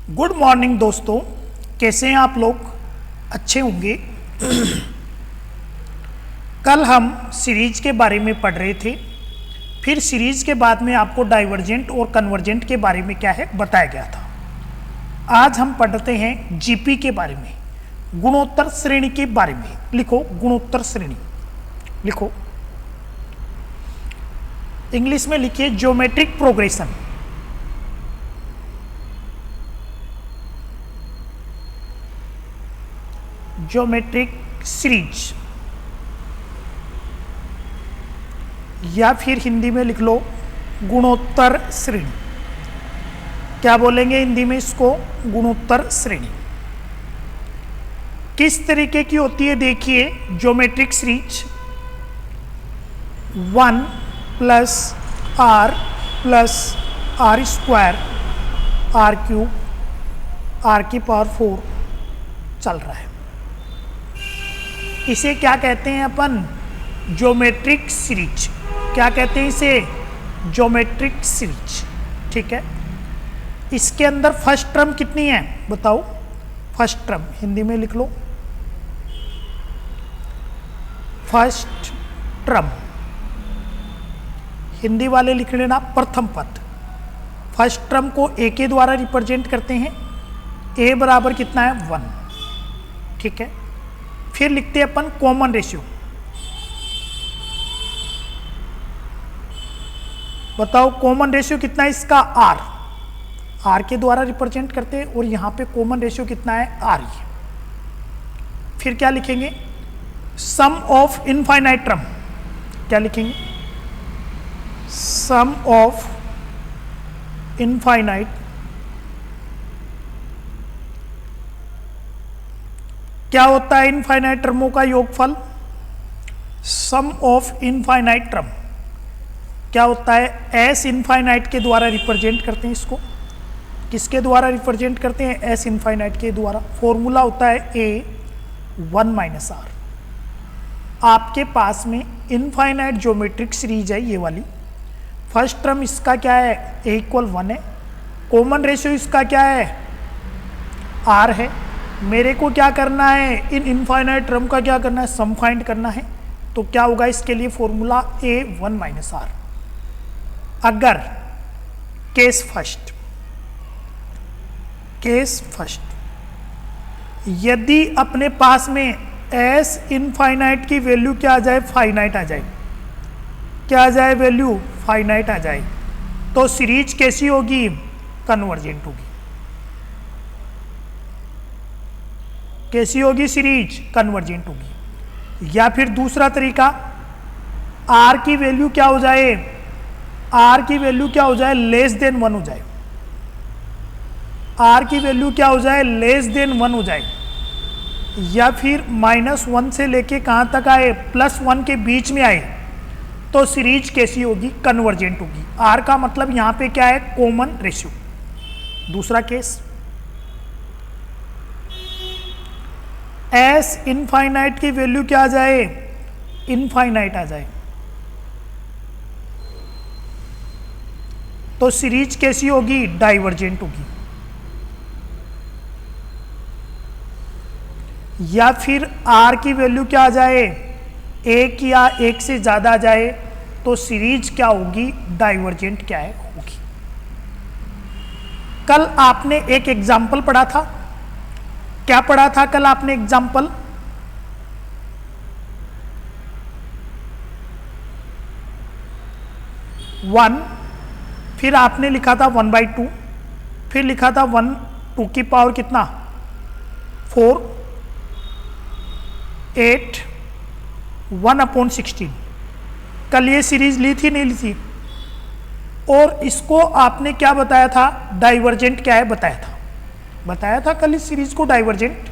Good morning दोस्तों, कैसे हैं आप लोग? अच्छे होंगे। कल हम सीरीज के बारे में पढ़ रहे थे, फिर सीरीज के बाद में आपको डाइवर्जेंट और कन्वर्जेंट के बारे में क्या है बताया गया था। आज हम पढ़ते हैं जीपी के बारे में, गुणोत्तर श्रेणी के बारे में। लिखो गुणोत्तर श्रेणी, लिखो इंग्लिश में लिखिए ज्योमेट्रिक प्रोग्रेशन। ज्योमेट्रिक सीरीज, या फिर हिंदी में लिख लो गुणोत्तर श्रेणी। क्या बोलेंगे हिंदी में इसको? गुणोत्तर श्रेणी। किस तरीके की होती है? देखिए geometric series 1 plus R square R cube R की पावर 4 चल रहा है। इसे क्या कहते हैं अपन? Geometric series. क्या कहते हैं इसे? Geometric series. ठीक है, इसके अंदर फर्स्ट टर्म कितनी है बताओ? फर्स्ट टर्म हिंदी में लिख लो, फर्स्ट टर्म। हिंदी वाले लिख लेना प्रथम पद। फर्स्ट टर्म को ए के द्वारा रिप्रेजेंट करते हैं। ए बराबर कितना है? 1। ठीक है, फिर लिखते हैं अपन कॉमन रेशियो। बताओ कॉमन रेशियो कितना है इसका? आर। आर के द्वारा रिप्रेजेंट करते हैं और यहां पे कॉमन रेशियो कितना है? आर ही। फिर क्या लिखेंगे? सम ऑफ इनफाइनाइट टर्म। क्या लिखेंगे? सम ऑफ इनफाइनाइट क्या होता है? इनफाइनाइट टर्मों का योगफल। सम ऑफ इनफाइनाइट टर्म क्या होता है? एस इनफाइनाइट के द्वारा रिप्रेजेंट करते हैं इसको। किसके द्वारा रिप्रेजेंट करते हैं? एस इनफाइनाइट के द्वारा। फॉर्मूला होता है ए 1 माइनस आर। आपके पास में इनफाइनाइट ज्योमेट्रिक सीरीज है ये वाली। फर्स्ट टर्म इसका क्या है? ए इक्वल 1 है। कॉमन रेशियो इसका क्या है? आर है। मेरे को क्या करना है? इन इनफाइनाइट टर्म का क्या करना है? सम फाइंड करना है। तो क्या होगा इसके लिए? Formula A 1 minus R. अगर केस फर्स्ट यदि अपने पास में एस इनफाइनाइट की वैल्यू क्या आ जाए? फाइनाइट आ जाए। क्या आ जाए? वैल्यू फाइनाइट आ जाए, तो सीरीज कैसी होगी? कन्वर्जेंट होगी। कैसी होगी सीरीज? कन्वर्जेंट होगी। या फिर दूसरा तरीका, आर की वैल्यू क्या हो जाए? आर की वैल्यू क्या हो जाए? लेस देन 1 हो जाए। आर की वैल्यू क्या हो जाए? लेस देन 1 हो जाए। या फिर -1 से लेके कहां तक आए? +1 के बीच में आए, तो सीरीज कैसी होगी? कन्वर्जेंट होगी। आर का मतलब यहां पे क्या है? Common ratio. दूसरा केस, एस इनफाइनाइट की वैल्यू क्या आ जाए? इनफाइनाइट आ जाए, तो सीरीज कैसी होगी? डाइवर्जेंट होगी। या फिर आर की वैल्यू क्या आ जाए? 1 या 1 से ज्यादा आ जाए, तो सीरीज क्या होगी? डाइवर्जेंट क्या है? होगी। कल आपने एक एग्जाम्पल पढ़ा था। क्या पढ़ा था कल आपने एग्जाम्पल? वन, फिर आपने लिखा था 1/2, फिर लिखा था 1 2 की पावर कितना? 4, 8, 1/16। कल ये सीरीज ली थी नहीं ली थी? और इसको आपने क्या बताया था? डाइवर्जेंट क्या है बताया था कल इस सीरीज को डाइवर्जेंट।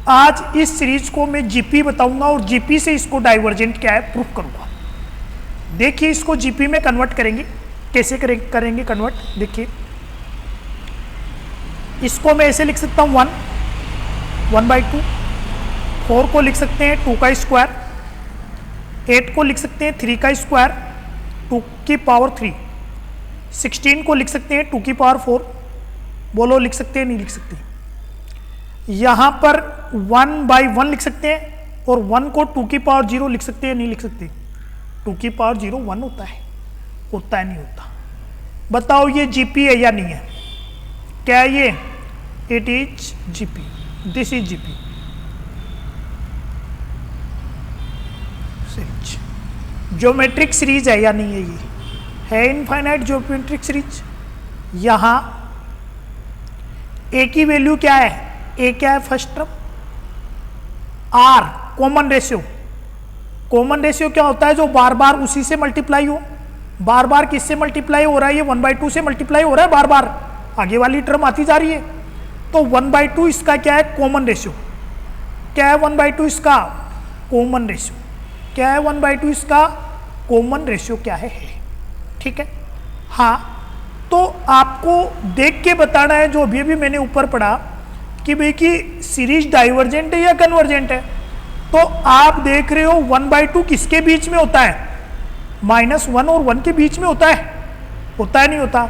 आज इस सीरीज को मैं जीपी बताऊंगा और जीपी से इसको डाइवर्जेंट क्या है प्रूफ करूंगा। देखिए इसको जीपी में कन्वर्ट करेंगे। कैसे करेंगे कन्वर्ट? देखिए इसको मैं ऐसे लिख सकता हूं 1/2। 4 को लिख सकते हैं 2 का स्क्वायर। 8 को लिख सकते हैं 3 का स्क्वायर 2 की पावर 3। 16 को लिख सकते हैं 2 की पावर 4 बोलो लिख सकते हैं नहीं लिख सकते। यहाँ पर 1/1 लिख सकते हैं और 1 को 2 की पावर 0 लिख सकते हैं नहीं लिख सकते। 2 की पावर 0 1 होता है नहीं होता। बताओ ये जीपी है या नहीं है? क्या है ये? It is GP, this is GP. Geometric series है या नहीं है? ये है इनफाइनाइट ज्योमेट्रिक सीरीज। यहां ए की वैल्यू क्या है? ए क्या है? First term. R common ratio. Common ratio क्या होता है? जो बार बार उसी से मल्टीप्लाई हो। बार बार किससे मल्टीप्लाई हो रहा है? ये 1/2 से मल्टीप्लाई हो रहा है बार बार, आगे वाली टर्म आती जा रही है। तो 1/2 इसका क्या है? Common ratio. क्या है 1/2 इसका? Common ratio. क्या है 1/2 इसका? कॉमन रेशियो क्या है? ठीक है। हाँ, तो आपको देख के बताना है जो अभी मैंने ऊपर पढ़ा कि भाई कि सीरीज डाइवर्जेंट है या कन्वर्जेंट है। तो आप देख रहे हो 1/2 किसके बीच में होता है? -1 और 1 के बीच में होता है नहीं होता।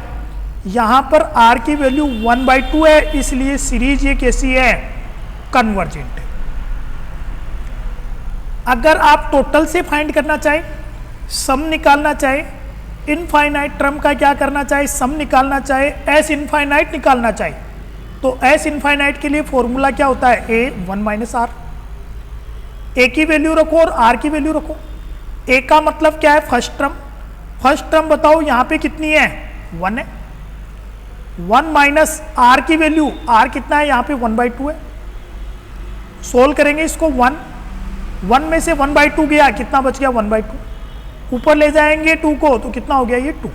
यहां पर r की वैल्यू 1/2 है, इसलिए सीरीज ये कैसी है? कन्वर्जेंट है। अगर आप टोटल से फाइंड करना चाहें, सम निकालना चाहे, इनफाइनाइट टर्म का क्या करना चाहे? सम निकालना चाहे, एस इनफाइनाइट निकालना चाहे, तो एस इनफाइनाइट के लिए फॉर्मूला क्या होता है? ए 1 - r। ए की वैल्यू रखो और आर की वैल्यू रखो। ए का मतलब क्या है? First term. फर्स्ट टर्म बताओ यहाँ पे कितनी है? 1 है। 1 माइनस आर की वैल्यू, आर कितना है? यहाँ पे 1/2 है। सोल्व करेंगे इसको। 1 में से 1/2 गया, कितना बच गया? 1/2। ऊपर ले जाएंगे 2 को तो कितना हो गया? ये 2।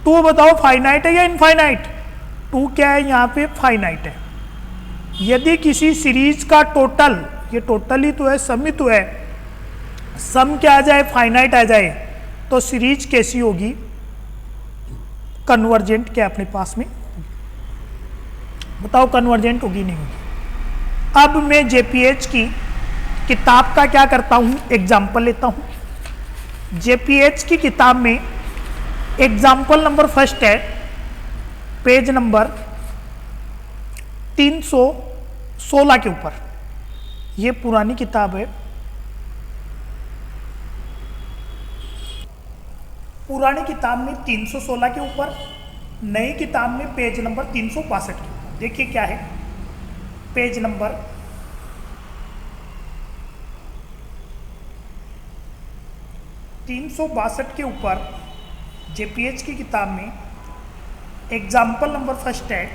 2 बताओ फाइनाइट है या इनफाइनाइट? 2 क्या है यहाँ पे? फाइनाइट है। यदि किसी सीरीज का टोटल, ये टोटल ही तो है, सम ही तो है, सम क्या आ जाए? फाइनाइट आ जाए, तो सीरीज कैसी होगी? कन्वर्जेंट। क्या अपने पास में? बताओ कन्वर्जेंट होगी नहीं होगी? अब मैं जेपीएच की किताब का क्या करता हूं? एग्जाम्पल लेता हूं। जेपीएच की किताब में एग्जाम्पल नंबर फर्स्ट है, पेज नंबर 316 के ऊपर। ये पुरानी किताब है, पुरानी किताब में 316 के ऊपर, नई किताब में पेज नंबर 362 के ऊपर। देखिए क्या है पेज नंबर 362 के ऊपर जेपीएच की किताब में एग्जाम्पल नंबर फर्स्ट है।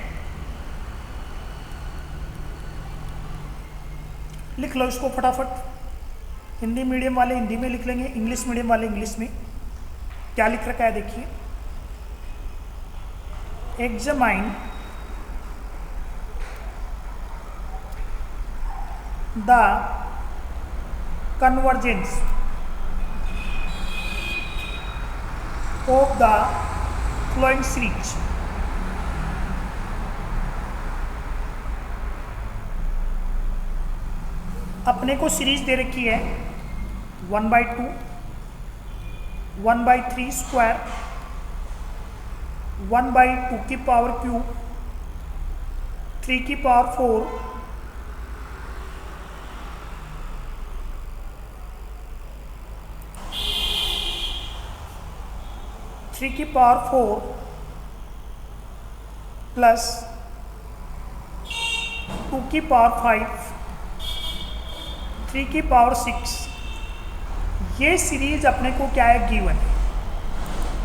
लिख लो इसको फटाफट। हिंदी मीडियम वाले हिंदी में लिख लेंगे, इंग्लिश मीडियम वाले इंग्लिश में। क्या लिख रखा है देखिए, examine the convergence of the flowing series। अपने को सीरीज दे रखी है 1/2, 1/3 स्क्वायर, 1/2 की पावर क्यूब, 3 की पावर 4, 3 की पावर 4 प्लस 2 की पावर 5, 3 की पावर 6। ये सीरीज अपने को क्या है? गिवन।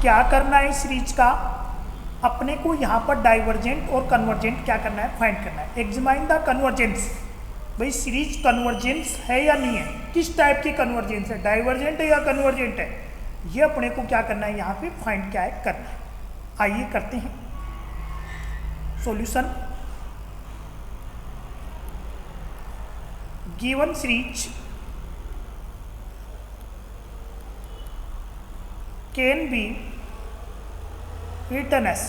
क्या करना है इस सीरीज का? अपने को यहाँ पर डाइवर्जेंट और कन्वर्जेंट क्या करना है? फाइंड करना है। Examine the convergence. भाई सीरीज कन्वर्जेंस है या नहीं है? किस टाइप की कन्वर्जेंस है? डाइवर्जेंट है या कन्वर्जेंट है? ये अपने को क्या करना है? यहाँ पे फाइंड क्या है? करना है। आइए करते हैं solution. Given series can be written as,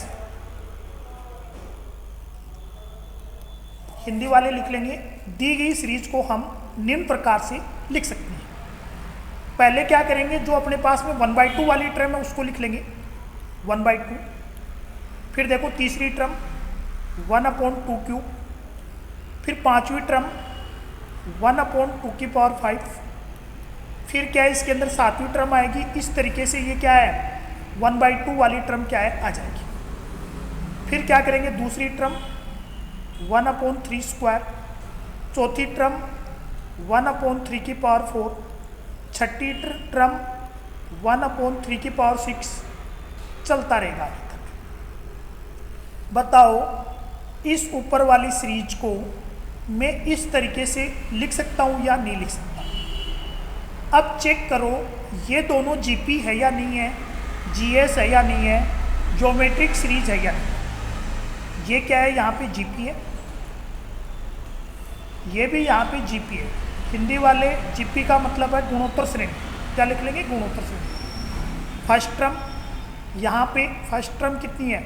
Hindi वाले लिख लेंगे, दी गई सीरीज को हम निम्न प्रकार से लिख सकते हैं। पहले क्या करेंगे? जो अपने पास में 1/2 वाली टर्म है उसको लिख लेंगे 1/2। फिर देखो तीसरी टर्म 1/2 फिर पांचवी टर्म 1/2⁵, फिर क्या है इसके अंदर सातवीं टर्म आएगी। इस तरीके से ये क्या है 1/2 वाली टर्म क्या है आ जाएगी। फिर क्या करेंगे दूसरी टर्म 1/3², चौथी टर्म 1/3⁴, छठी टर्म 1/3⁶, चलता रहेगा अभी तक। बताओ इस ऊपर वाली सीरीज को मैं इस तरीके से लिख सकता हूं या नहीं लिख सकता। अब चेक करो ये दोनों जीपी है या नहीं है, जीएस है या नहीं है, ज्योमेट्रिक सीरीज है या नहीं। ये क्या है यहाँ पे जीपी है, ये भी यहाँ पे जीपी है। हिंदी वाले जीपी का मतलब है गुणोत्तर श्रेणी। क्या लिख लेंगे गुणोत्तर श्रेणी। फर्स्ट टर्म यहाँ पे फर्स्ट टर्म कितनी है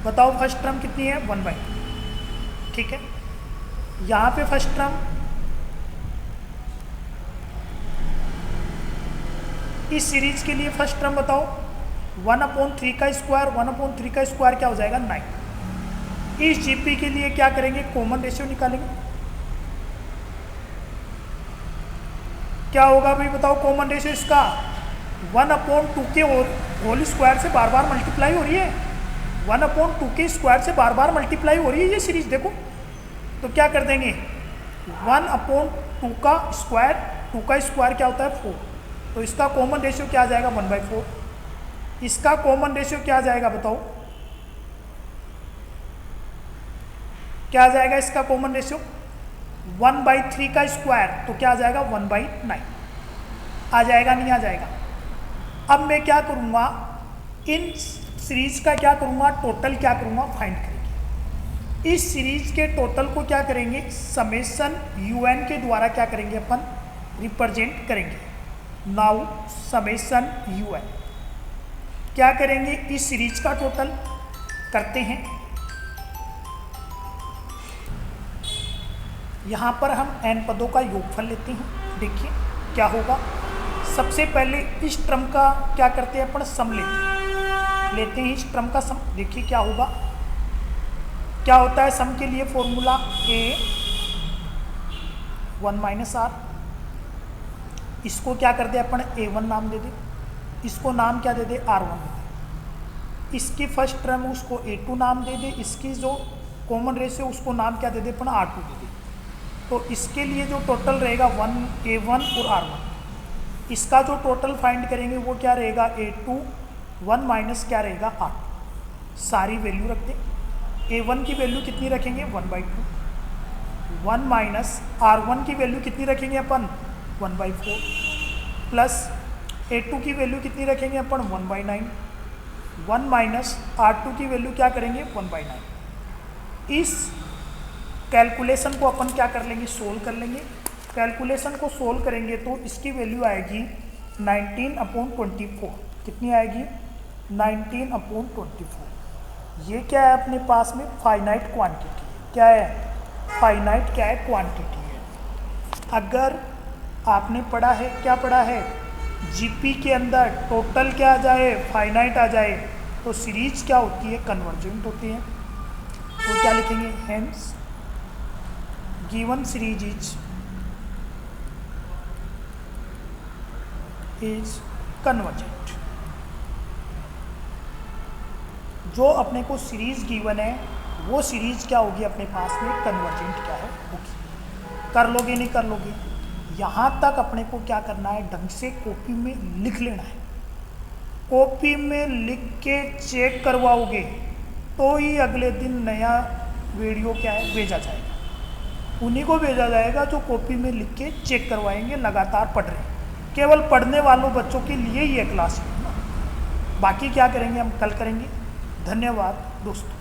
बताओ, फर्स्ट टर्म कितनी है 1/2, ठीक है। यहाँ पे फर्स्ट टर्म इस सीरीज के लिए फर्स्ट टर्म बताओ 1/3 का स्क्वायर, 1/3 का स्क्वायर क्या हो जाएगा 9। इस जीपी के लिए क्या करेंगे कॉमन रेशियो निकालेंगे। क्या होगा भाई बताओ कॉमन रेशियो इसका 1/2 के होल स्क्वायर से बार बार मल्टीप्लाई हो रही है, 1/2 के स्क्वायर से बार बार मल्टीप्लाई हो रही है ये सीरीज देखो। तो क्या कर देंगे 1/2 का स्क्वायर, 2 का स्क्वायर क्या होता है 4, तो इसका कॉमन रेशियो क्या आ जाएगा 1/4। इसका कॉमन रेशियो क्या आ जाएगा बताओ, क्या आ जाएगा इसका कॉमन रेशियो 1/3 का स्क्वायर, तो क्या आ जाएगा 1/9 आ जाएगा नहीं आ जाएगा। अब मैं क्या करूँगा इन सीरीज का क्या करूँगा टोटल क्या करूँगा फाइंड करेंगे। इस सीरीज के टोटल को क्या करेंगे समेशन UN के द्वारा क्या करेंगे अपन रिप्रेजेंट करेंगे। नाउ समेशन UN क्या करेंगे इस सीरीज का टोटल करते हैं। यहाँ पर हम n पदों का योगफल लेते हैं। देखिए क्या होगा, सबसे पहले इस टर्म का क्या करते हैं अपन सम लेते हैं इस टर्म का सम। देखिए क्या होगा, क्या होता है सम के लिए फॉर्मूला A1 - R, इसको क्या कर दे अपन A1 नाम दे दे, इसको नाम क्या दे दे R1 दे दे, इसकी फर्स्ट टर्म उसको A2 नाम दे दे, इसकी जो कॉमन रेशियो उसको नाम क्या दे दे अपन R2 दे दे। तो इसके लिए जो टोटल रहेगा A1 और R1, इसका जो टोटल फाइंड करेंगे वो क्या रहेगा A2 1 माइनस क्या रहेगा R2। सारी वैल्यू रखते हैं। A1 की वैल्यू कितनी रखेंगे 1/2, 1 माइनस R1 की वैल्यू कितनी रखेंगे अपन 1/4, प्लस A2 की वैल्यू कितनी रखेंगे अपन 1/9, 1 माइनस R2 की वैल्यू क्या करेंगे 1/9। इस कैलकुलेशन को अपन क्या कर लेंगे सोल्व कर लेंगे। कैलकुलेशन को सोल्व करेंगे तो इसकी वैल्यू आएगी 19/24। कितनी आएगी 19/24। ये क्या है अपने पास में फाइनाइट क्वांटिटी है। क्या है फाइनाइट क्या है क्वांटिटी है। अगर आपने पढ़ा है क्या पढ़ा है जीपी के अंदर टोटल क्या आ जाए फाइनाइट आ जाए तो सीरीज क्या होती है कन्वर्जेंट होती है। तो क्या लिखेंगे hence given series is convergent. जो अपने को सीरीज गिवन है वो सीरीज क्या होगी अपने पास में कन्वर्जेंट क्या है होगी। कर लोगे नहीं कर लोगे, यहाँ तक अपने को क्या करना है ढंग से कॉपी में लिख लेना है। कॉपी में लिख के चेक करवाओगे तो ही अगले दिन नया वीडियो क्या है भेजा जाएगा। उन्हीं को भेजा जाएगा जो कॉपी में लिख के चेक करवाएंगे लगातार पढ़ रहे हैं। केवल पढ़ने वालों बच्चों के लिए ही है क्लास। बाकी क्या करेंगे हम कल करेंगे। धन्यवाद दोस्तों।